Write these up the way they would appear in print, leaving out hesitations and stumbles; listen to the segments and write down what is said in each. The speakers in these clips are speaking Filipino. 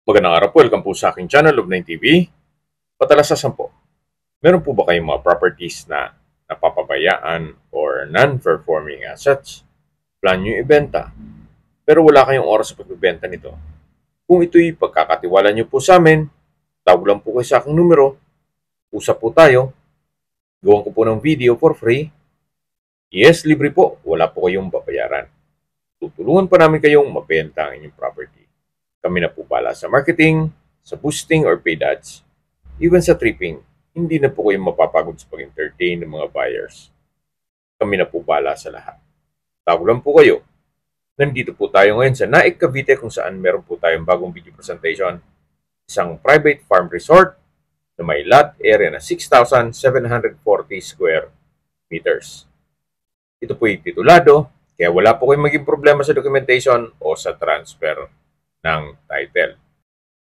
Magandang araw po, welcome po sa aking channel, Love9 TV. Patalasasan po, meron po ba kayong mga properties na napapabayaan or non-performing assets? Plan nyo ibenta, pero wala kayong oras sa pagbibenta nito. Kung ito'y pagkakatiwala nyo po sa amin, tawag lang po kayo sa aking numero, usap po tayo, gawan ko po ng video for free. Yes, libre po, wala po kayong babayaran. Tutulungan pa namin kayong mabenta ang inyong property. Kami na po pala sa marketing, sa boosting or paid ads, even sa tripping. Hindi na po kayo mapapagod sa pag-entertain ng mga buyers. Kami na po pala sa lahat. Tawag lang po kayo. Nandito po tayo ngayon sa Naik, Cavite kung saan meron po tayong bagong video presentation. Isang private farm resort na may lot area na 6,740 square meters. Ito po yung titulado, kaya wala po kayong maging problema sa documentation o sa transfer ng title.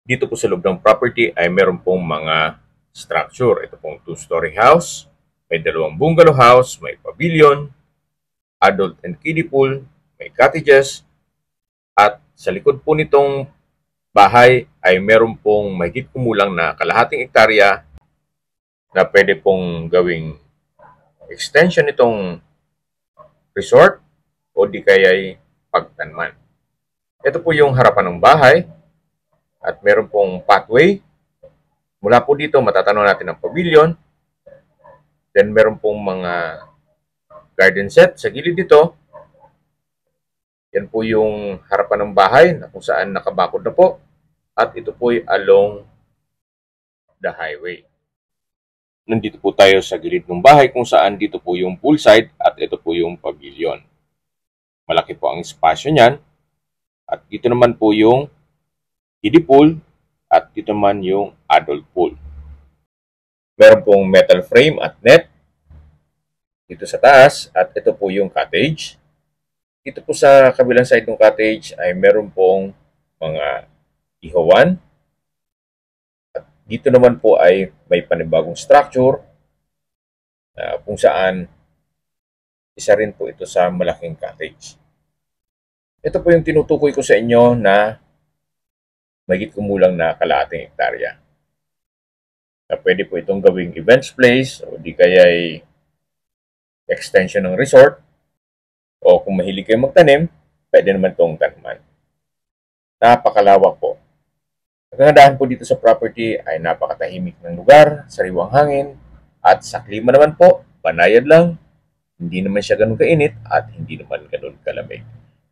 Dito po sa loob ng property ay meron pong mga structure. Ito pong 2-story house, may 2 bungalow house, may pavilion, adult and kiddie pool, may cottages, at sa likod po nitong bahay ay meron pong mahigit kumulang na kalahating hektarya na pwede pong gawing extension nitong resort o di kaya'y pagtanman. Ito po yung harapan ng bahay at meron pong pathway. Mula po dito matatanaw natin ang pavilion. Then meron pong mga garden set sa gilid dito. Yan po yung harapan ng bahay na kung saan nakabakod na po. At ito po ay along the highway. Nandito po tayo sa gilid ng bahay kung saan dito po yung poolside at ito po yung pavilion. Malaki po ang espasyo niyan. At dito naman po yung kiddie pool at dito naman yung adult pool. Meron pong metal frame at net dito sa taas at ito po yung cottage. Dito po sa kabilang side ng cottage ay meron pong mga ihawan. At dito naman po ay may panibagong structure kung saan isa rin po ito sa malaking cottage. Ito po yung tinutukoy ko sa inyo na mahigit kumulang na kalahating hektarya. Na pwede po itong gawing events place o di kaya'y extension ng resort. O kung mahilig kayo magtanim, pwede naman itong taniman. Napakalawak po. Ang kagandahan po dito sa property ay napakatahimik ng lugar, sariwang hangin, at sa klima naman po, banayad lang, hindi naman siya ganun kainit at hindi naman ganun kalamig.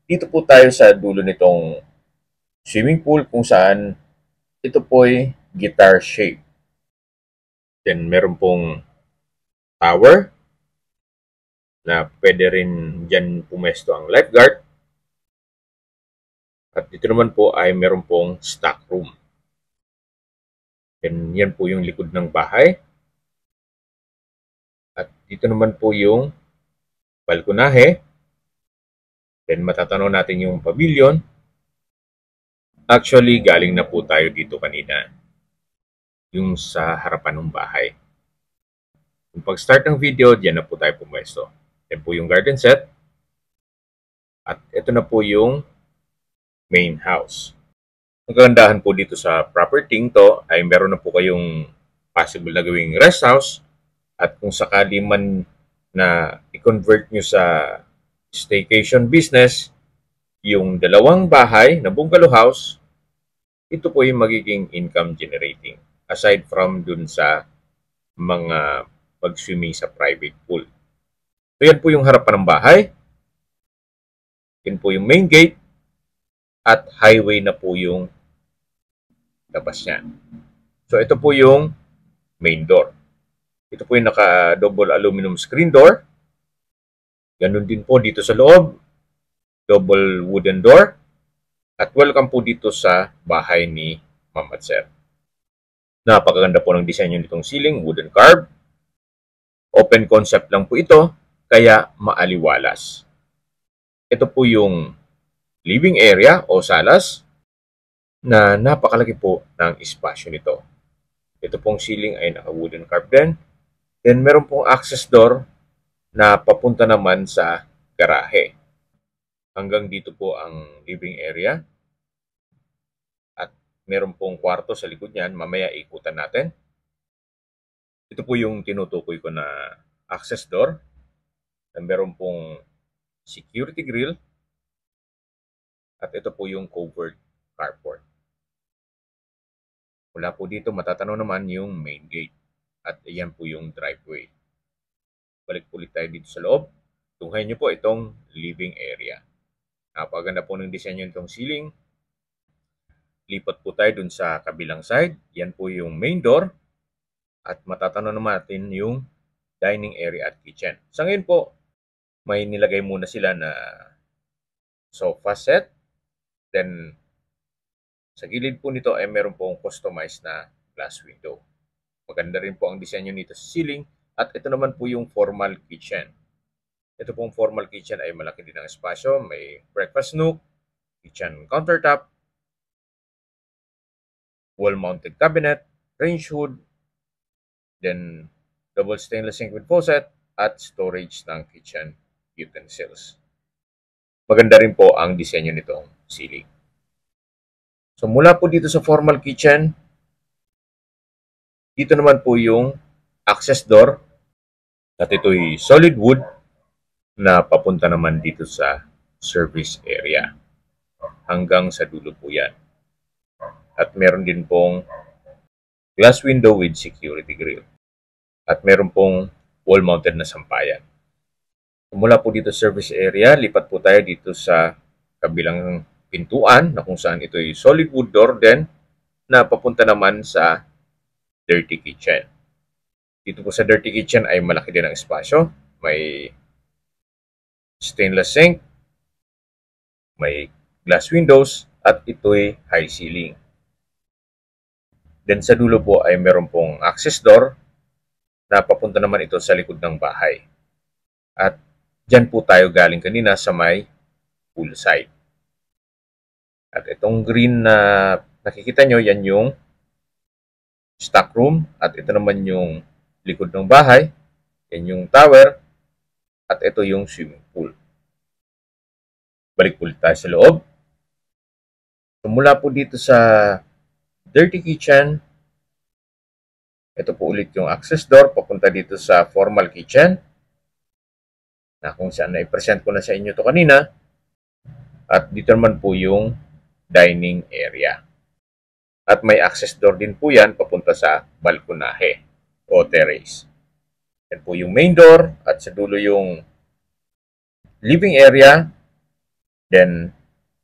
Dito po tayo sa dulo nitong swimming pool kung saan ito po ay guitar shape. Then meron pong tower na pwede rin dyan pumesto ang lifeguard. At dito naman po ay meron pong stock room. Then yan po yung likod ng bahay. At dito naman po yung balkonahe. Then matatanaw natin yung pavilion. Actually, galing na po tayo dito kanina. Yung sa harapan ng bahay. Kung pag-start ng video, diyan na po tayo pumwesto. Yan po yung garden set. At ito na po yung main house. Ang kagandahan po dito sa property to ay meron na po kayong possible na gawing rest house. At kung sakali man na i-convert nyo sa staycation business, yung 2 bahay na bungalow house, ito po yung magiging income generating aside from dun sa mga pag-swimming sa private pool. So yan po yung harapan ng bahay. Yan po yung main gate at highway na po yung labas niya. So ito po yung main door. Ito po yung naka-double aluminum screen door. Ganun din po dito sa loob, double wooden door. At welcome po dito sa bahay ni Ma'am at Sir. Napakaganda po ng disenyo nitong ceiling, wooden carved. Open concept lang po ito, kaya maaliwalas. Ito po yung living area o salas na napakalaki po ng espasyo nito. Ito pong ceiling ay naka-wooden carved din. Then meron pong access door na papunta naman sa garahe. Hanggang dito po ang living area. At meron pong kwarto sa likod niyan. Mamaya ikutan natin. Ito po yung tinutukoy ko na access door. Na meron pong security grill. At ito po yung covered carport. Mula po dito matatanaw naman yung main gate. At iyan po yung driveway. Balik ulit tayo dito sa loob. Tunghayin nyo po itong living area. Napaganda po ng disenyo nitong ceiling. Lipat po tayo dun sa kabilang side. Yan po yung main door. At matatanaw naman natin yung dining area at kitchen. Sa ngayon po, may nilagay muna sila na sofa set. Then, sa gilid po nito ay meron pong customized na glass window. Maganda rin po ang disenyo nito sa ceiling. At ito naman po yung formal kitchen. Ito pong formal kitchen ay malaki din ang espasyo. May breakfast nook, kitchen countertop, wall-mounted cabinet, range hood, then double stainless sink with faucet, at storage ng kitchen utensils. Maganda rin po ang disenyo nitong ceiling. So mula po dito sa formal kitchen, dito naman po yung access door. At ito'y solid wood na papunta naman dito sa service area. Hanggang sa dulo po yan. At meron din pong glass window with security grill. At meron pong wall-mounted na sampayan. Mula po dito sa service area, lipat po tayo dito sa kabilang pintuan na kung saan ito'y solid wood door din na papunta naman sa dirty kitchen. Dito po sa dirty kitchen ay malaki din ang espasyo. May stainless sink, may glass windows, at ito'y high ceiling. Then sa dulo po ay meron pong access door na papunta naman ito sa likod ng bahay. At dyan po tayo galing kanina sa may pool side. At itong green na nakikita nyo, yan yung stock room. At ito naman yung likod ng bahay. Yan yung tower. At ito yung swimming pool. Balik ulit tayo sa loob. So, mula po dito sa dirty kitchen, ito po ulit yung access door papunta dito sa formal kitchen na kung saan na-present ko na sa inyo to kanina. At dito naman po yung dining area. At may access door din po yan papunta sa balkonahe o terrace. Yan po yung main door at sa dulo yung living area. Then,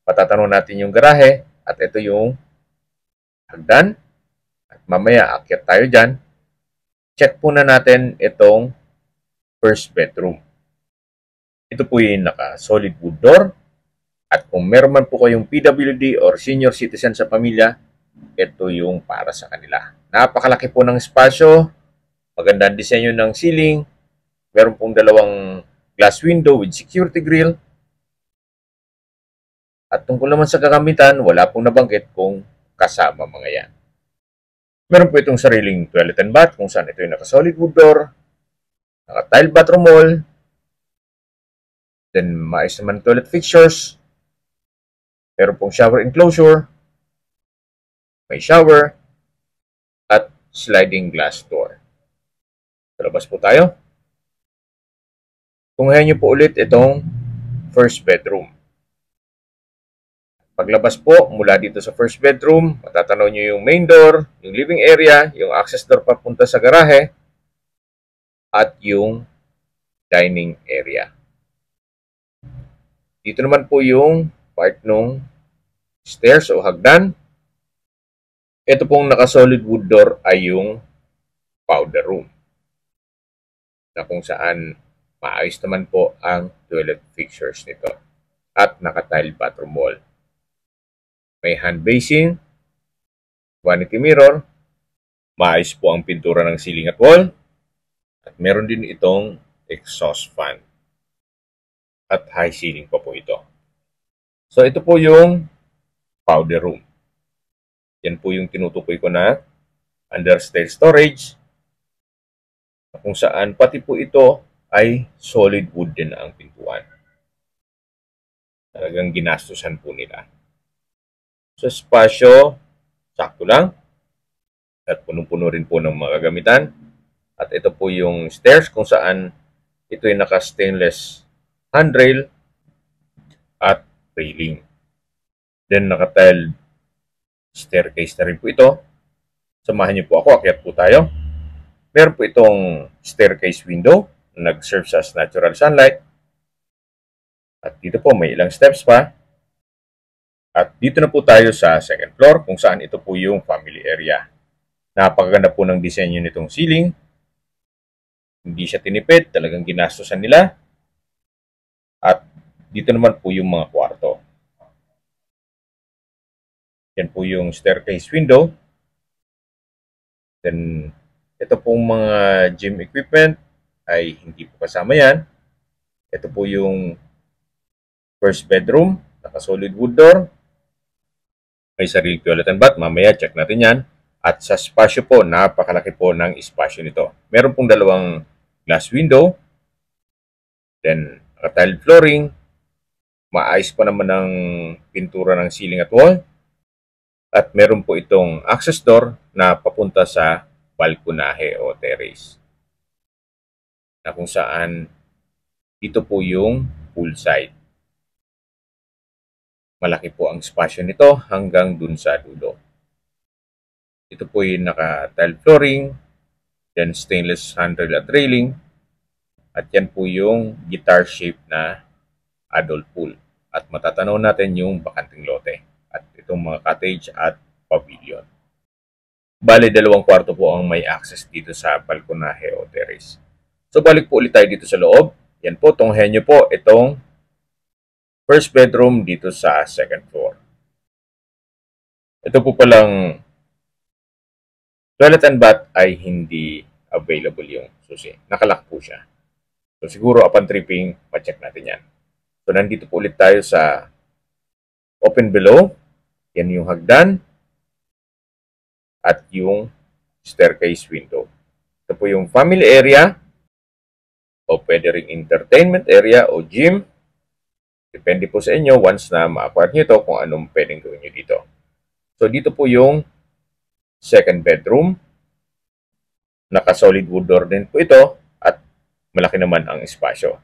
patatanong natin yung garahe at ito yung hagdan. At mamaya, akyat tayo dyan. Check po na natin itong first bedroom. Ito po yung naka-solid wood door. At kung meron man po kayong PWD or senior citizen sa pamilya, ito yung para sa kanila. Napakalaki po ng espasyo. Maganda ang disenyo ng ceiling. Meron pong dalawang glass window with security grill. At tungkol naman sa gagamitan, wala pong nabanggit kung kasama mga yan. Meron po itong sariling toilet and bath kung saan ito yung naka-solid wood door, naka-tile bathroom wall, then maayos naman toilet fixtures, meron pong shower enclosure, may shower, at sliding glass door. Sa labas po tayo. Tunghayan niyo po ulit itong first bedroom. Paglabas po mula dito sa first bedroom, matatanaw niyo yung main door, yung living area, yung access door papunta sa garahe, at yung dining area. Dito naman po yung part ng stairs o hagdan. Ito pong naka-solid wood door ay yung powder room, na kung saan maayos naman po ang toilet fixtures nito at naka-tile bathroom wall. May hand basin, vanity mirror, maayos po ang pintura ng ceiling at wall, at meron din itong exhaust fan. At high ceiling pa po ito. So ito po yung powder room. Yan po yung tinutukoy ko na understair storage, kung saan pati po ito ay solid wood din ang pintuan. Talagang ginastusan po nila. So, espasyo, Sakto lang. At punong-puno rin po ng mga gagamitan. At ito po yung stairs kung saan ito ay naka-stainless handrail at railing. Then naka-tiled staircase na rin po ito. Samahan niyo po ako, akyat po tayo. Meron po itong staircase window na nag-serve as natural sunlight. At dito po may ilang steps pa. At dito na po tayo sa second floor kung saan ito po yung family area. Napakaganda po ng disenyo nitong ceiling. Hindi siya tinipid, talagang ginastosan nila. At dito naman po yung mga kwarto. Yan po yung staircase window. Then, ito pong mga gym equipment ay hindi po kasama yan. Ito po yung first bedroom, naka-solid wood door. May sarili toilet and bath, mamaya check natin yan. At sa spasyo po, napakalaki po ng espasyo nito. Meron pong dalawang glass window. Then, naka-tiled flooring. Maayos pa naman ang pintura ng ceiling at wall. At meron po itong access door na papunta sa balkonahe o terrace. Na kung saan ito po yung poolside. Malaki po ang spasyo nito hanggang dun sa dulo. Ito po yung naka-tile flooring, then stainless handrail at railing, at yan po yung guitar shape na adult pool. At matatanaw natin yung bakanting lote at itong mga cottage at pavilion. Bale, dalawang kwarto po ang may access dito sa balkonahe o terrace. So, balik po ulit tayo dito sa loob. Yan po, tunghayan nyo po itong first bedroom dito sa second floor. Ito po palang toilet and bath ay hindi available yung susi. Nakalock po siya. So, siguro upon tripping, ma-check natin yan. So, nandito po ulit tayo sa open below. Yan yung hagdan at yung staircase window. Ito po yung family area o pwede ring entertainment area o gym. Depende po sa inyo once na ma-acquire nyo ito kung anong pwedeng gawin nyo dito. So, dito po yung second bedroom. Naka-solid wood door din po ito at malaki naman ang espasyo.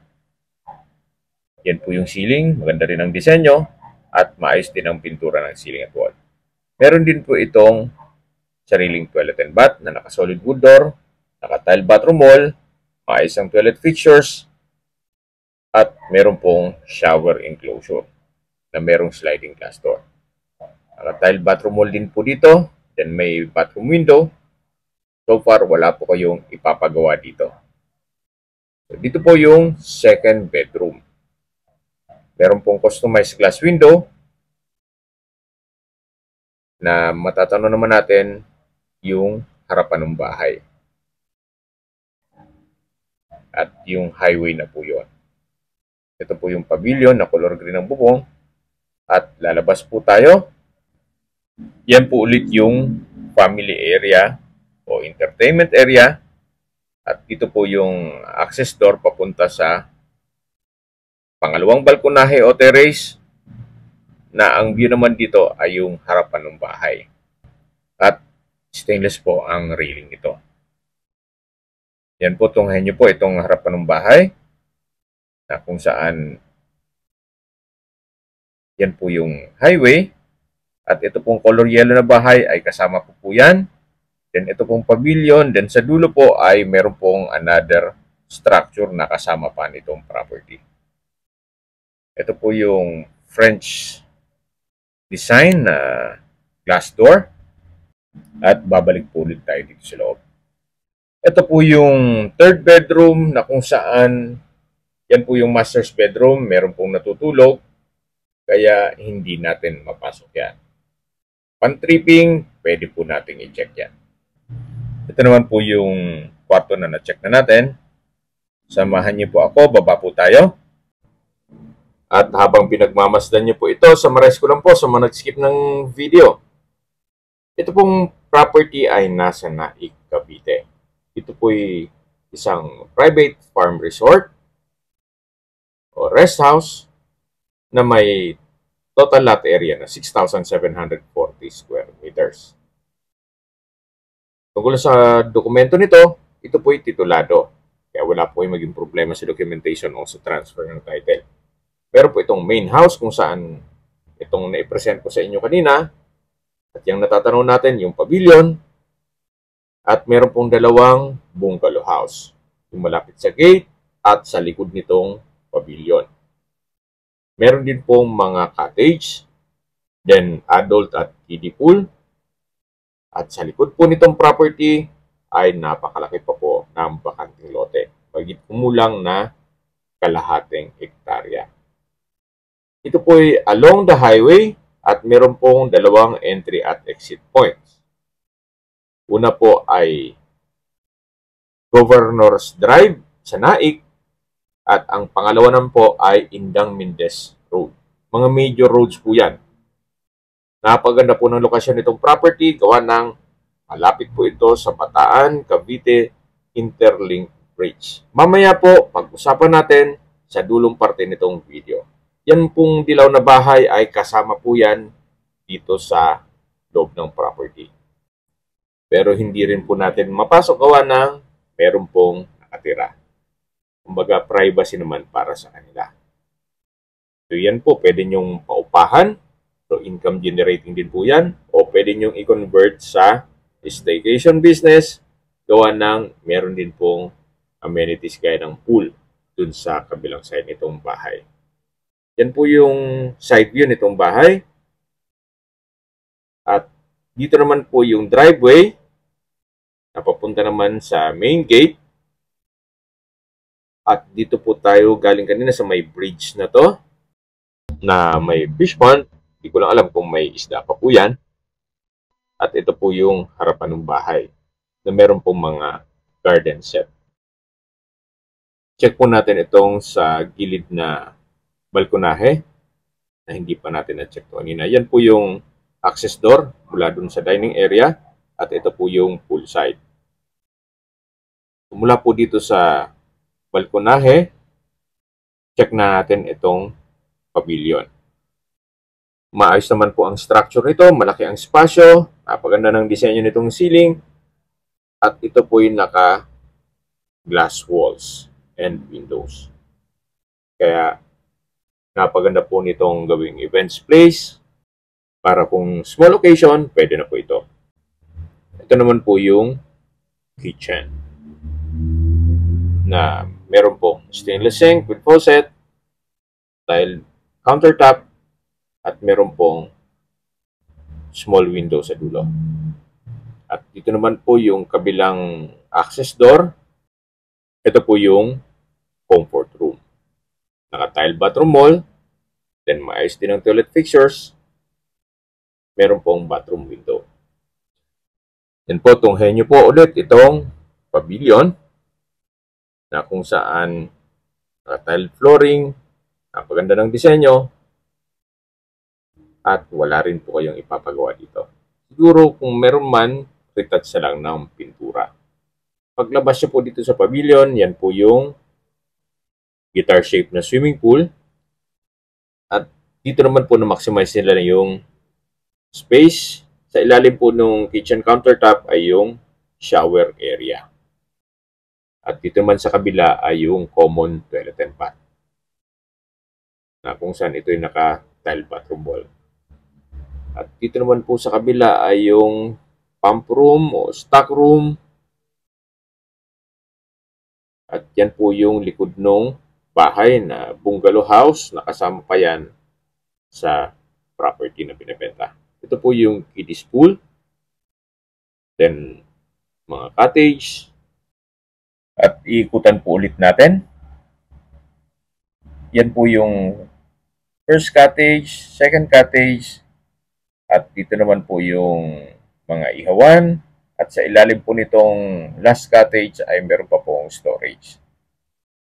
Yan po yung ceiling. Maganda rin ang disenyo at maayos din ang pintura ng ceiling at wall. Meron din po itong sariling toilet and bath na naka-solid wood door, naka-tile bathroom wall, maayos ang toilet fixtures, at meron pong shower enclosure na merong sliding glass door. Naka-tile bathroom wall din po dito, then may bathroom window. So far, wala po kayong ipapagawa dito. So, dito po yung second bedroom. Meron pong customized glass window na matatanaw naman natin yung harapan ng bahay. At yung highway na po yun. Ito po yung pavilion na color green ang bubong. At lalabas po tayo. Yan po ulit yung family area o entertainment area. At dito po yung access door papunta sa pangalawang balkonahe o terrace na ang view naman dito ay yung harapan ng bahay. At stainless po ang railing nito. Yan po, tunghayan nyo po itong harapan ng bahay na kung saan yan po yung highway. At ito pong color yellow na bahay ay kasama po yan. Then ito pong pavilion. Then sa dulo po ay meron pong another structure na kasama pa nitong property. Ito po yung French design na glass door. At babalik po ulit tayo dito sa loob. Ito po yung third bedroom na kung saan yan po yung master's bedroom. Meron pong natutulog. Kaya hindi natin mapasok yan. Pan-tripping, pwede po natin i-check yan. Ito naman po yung kwarto na na-check na natin. Samahan niyo po ako, baba po tayo. At habang pinagmamasdan niyo po ito, summarize ko lang po sa mga nag-skip ng video. Ito pong property ay nasa Naik, Cavite. Ito po ay isang private farm resort o rest house na may total lot area na 6,740 square meters. Tungkol sa dokumento nito, ito po ay titulado. Kaya wala po yung maging problema sa documentation o sa transfer ng title. Pero po itong main house kung saan itong na-present ko sa inyo kanina, at yung natatanaw natin, yung pavilion, at meron pong dalawang bungalow house. Yung malapit sa gate at sa likod nitong pavilion. Meron din pong mga cottage, then adult at kiddie pool. At sa likod po nitong property ay napakalaki pa po ng bakanting lote. Pagit kumulang na kalahating hektarya. Ito po ay along the highway at meron pong dalawang entry at exit points. Una po ay Governor's Drive sa Naik at ang pangalawa naman po ay Indang Mendez Road. Mga major roads po yan. Napaganda po ng lokasyon nitong property, gawa ng malapit po ito sa Bataan, Cavite Interlink Bridge. Mamaya po, pag-usapan natin sa dulong parte nitong video. Yan pong dilaw na bahay ay kasama po yan dito sa loob ng property. Pero hindi rin po natin mapasok gawa ng meron pong nakatira. Kumbaga, privacy naman para sa kanila. So yan po, pwede nyong paupahan. So, income generating din po yan. O pwede nyong i-convert sa staycation business. Gawa ng meron din pong amenities gaya ng pool dun sa kabilang side nitong bahay. Yan po yung side view nitong bahay. At dito naman po yung driveway na papunta naman sa main gate. At dito po tayo galing kanina sa may bridge na to na may fish pond. Hindi ko lang alam kung may isda pa po yan. At ito po yung harapan ng bahay na meron pong mga garden set. Check po natin itong sa gilid na balkonahe na hindi pa natin na-check to kanina. Yan po yung access door mula dun sa dining area at ito po yung pool side. Mula po dito sa balkonahe, check na natin itong pavilion. Maayos naman po ang structure nito, malaki ang spasyo, napaganda ng disenyo nitong ceiling, at ito po yung naka glass walls and windows. Kaya napaganda po nitong gawing events place. Para kung small occasion, pwede na po ito. Ito naman po yung kitchen na meron po stainless sink with faucet, tile countertop, at meron pong small window sa dulo. At dito naman po yung kabilang access door. Ito po yung comfort room. Naka-tile bathroom wall. Then maayos din ang toilet fixtures. Meron pong bathroom window. Yan po, tunghayin nyo po ulit itong pavilion na kung saan naka-tile flooring, napaganda ng disenyo, at wala rin po kayong ipapagawa dito. Siguro kung meron man, retouch na lang ng pintura. Paglabas nyo po dito sa pavilion, yan po yung guitar shape na swimming pool. At dito naman po na-maximize nila yung space. Sa ilalim po ng kitchen countertop ay yung shower area. At dito naman sa kabila ay yung common toilet and bath. Na kung saan ito yung naka-tile bathroom wall. At dito naman po sa kabila ay yung pump room o stock room. At yan po yung likod ng bahay na bungalow house na kasama pa yan sa property na binibenta. Ito po yung kiddies pool. Then, mga cottage. At iikutan po ulit natin. Yan po yung first cottage, second cottage. At dito naman po yung mga ihawan. At sa ilalim po nitong last cottage ay meron pa pong storage.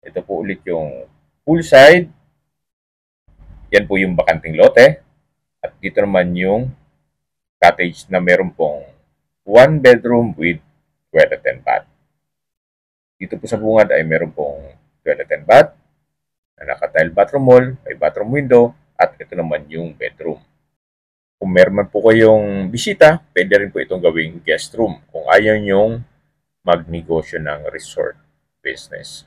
Ito po ulit yung pool side. Yan po yung bakanting lote. At dito naman yung cottage na meron pong 1 bedroom with toilet and bath. Dito po sa bungad ay meron pong toilet and bath na naka-tile bathroom wall, may bathroom window, at ito naman yung bedroom. Kung meron man po kayong bisita, pwede rin po itong gawing guest room kung ayaw nyong magnegosyo ng resort business.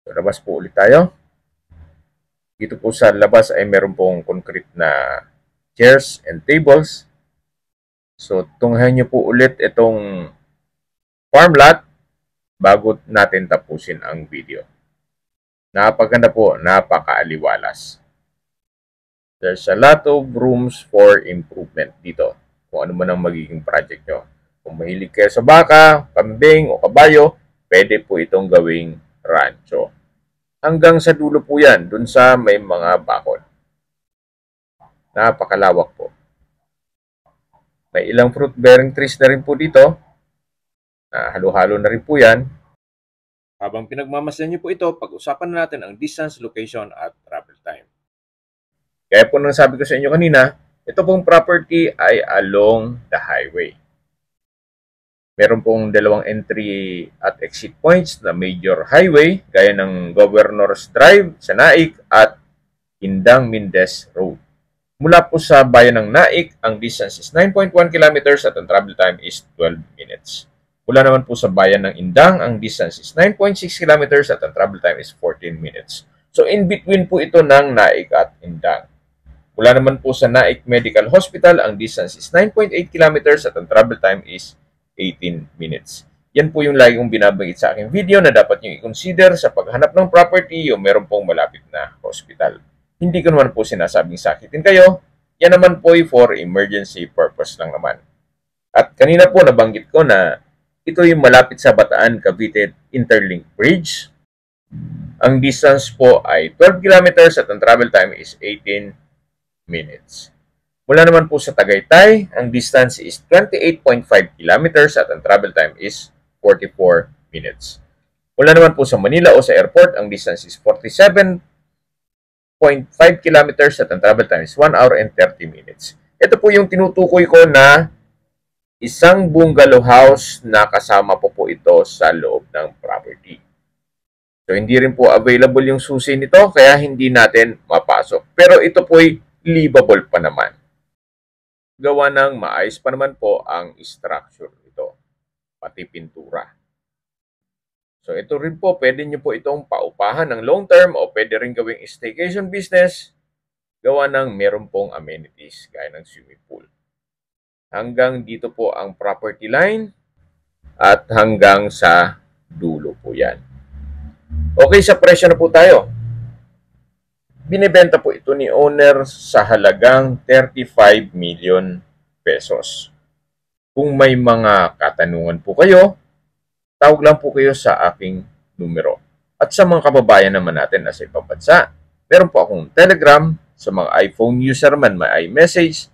So, labas po ulit tayo. Dito po sa labas ay meron pong concrete na chairs and tables. So, tunghayan nyo po ulit itong farm lot bago natin tapusin ang video. Napaganda po, napakaaliwalas. There's a lot of rooms for improvement dito. Kung ano man ang magiging project nyo. Kung mahilig kayo sa baka, kambing o kabayo, pwede po itong gawing rancho. Hanggang sa dulo po yan, dun sa may mga bakod. Napakalawak po. May ilang fruit-bearing trees na rin po dito. Halo-halo na rin po yan. Habang pinagmamasdan niyo po ito, pag-usapan na natin ang distance, location, at travel time. Kaya po nang sabi ko sa inyo kanina, ito pong property ay along the highway. Meron pong dalawang entry at exit points na major highway, gaya ng Governor's Drive sa Naik at Indang Mindez Road. Mula po sa bayan ng Naik, ang distance is 9.1 kilometers at ang travel time is 12 minutes. Mula naman po sa bayan ng Indang, ang distance is 9.6 kilometers at ang travel time is 14 minutes. So in between po ito ng Naik at Indang. Mula naman po sa Naik Medical Hospital, ang distance is 9.8 kilometers at ang travel time is 18 minutes. Yan po yung lagi kong binabanggit sa aking video na dapat nyo i-consider sa paghanap ng property o meron pong malapit na hospital. Hindi ko naman po sinasabing sakitin kayo. Yan naman po ay for emergency purpose lang naman. At kanina po nabanggit ko na ito yung malapit sa Bataan Cavite Interlink Bridge. Ang distance po ay 12 kilometers at ang travel time is 18 minutes. Mula naman po sa Tagaytay, ang distance is 28.5 kilometers at ang travel time is 44 minutes. Mula naman po sa Manila o sa airport, ang distance is 47.5 kilometers at ang travel time is 1 hour and 30 minutes. Ito po yung tinutukoy ko na isang bungalow house na kasama po ito sa loob ng property. So, hindi rin po available yung susi nito, kaya hindi natin mapasok. Pero ito po ay livable pa naman. Gawa ng maayos pa naman po ang structure nito, pati pintura. So ito rin po, pwede nyo po itong paupahan ng long term o pwede rin gawing staycation business, gawa ng meron pong amenities gaya ng swimming pool. Hanggang dito po ang property line at hanggang sa dulo po yan. Okay, sa presyo na po tayo. Binibenta po ito ni owner sa halagang 35 million pesos. Kung may mga katanungan po kayo, tawag lang po kayo sa aking numero. At sa mga kababayan naman natin na sa ibang bansa, meron po akong Telegram. Sa mga iPhone user man, may iMessage.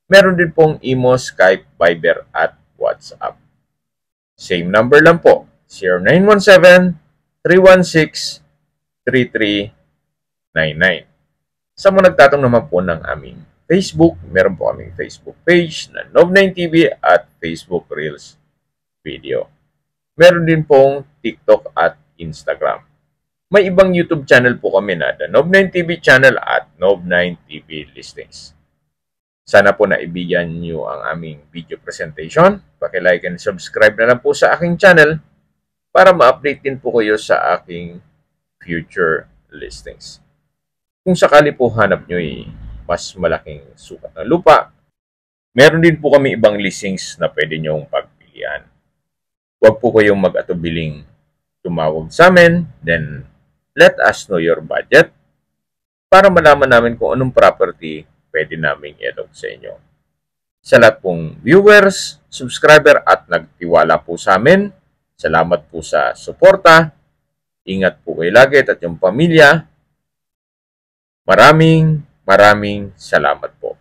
Meron din pong Imo, Skype, Viber at WhatsApp. Same number lang po, 0917-316-3399. Sa mga nagtatanong naman po ng aming Facebook, meron po aming Facebook page na Nob9TV at Facebook Reels Video. Meron din pong TikTok at Instagram. May ibang YouTube channel po kami na The Nob9TV channel at Nob9TV Listings. Sana po naibigyan nyo ang aming video presentation. Paki-like and subscribe na lang po sa aking channel para ma-update din po kayo sa aking future listings. Kung sakali po hanap nyo mas malaking sukat ng lupa, meron din po kami ibang listings na pwede nyong pagpilian. Huwag po kayong mag-atubiling tumawag sa amin, then let us know your budget para malaman namin kung anong property pwede namin i-alok sa inyo. Sa lahat pong viewers, subscriber at nagtiwala po sa amin, salamat po sa suporta. Ingat po kayo lagi at yung pamilya. Maraming salamat po.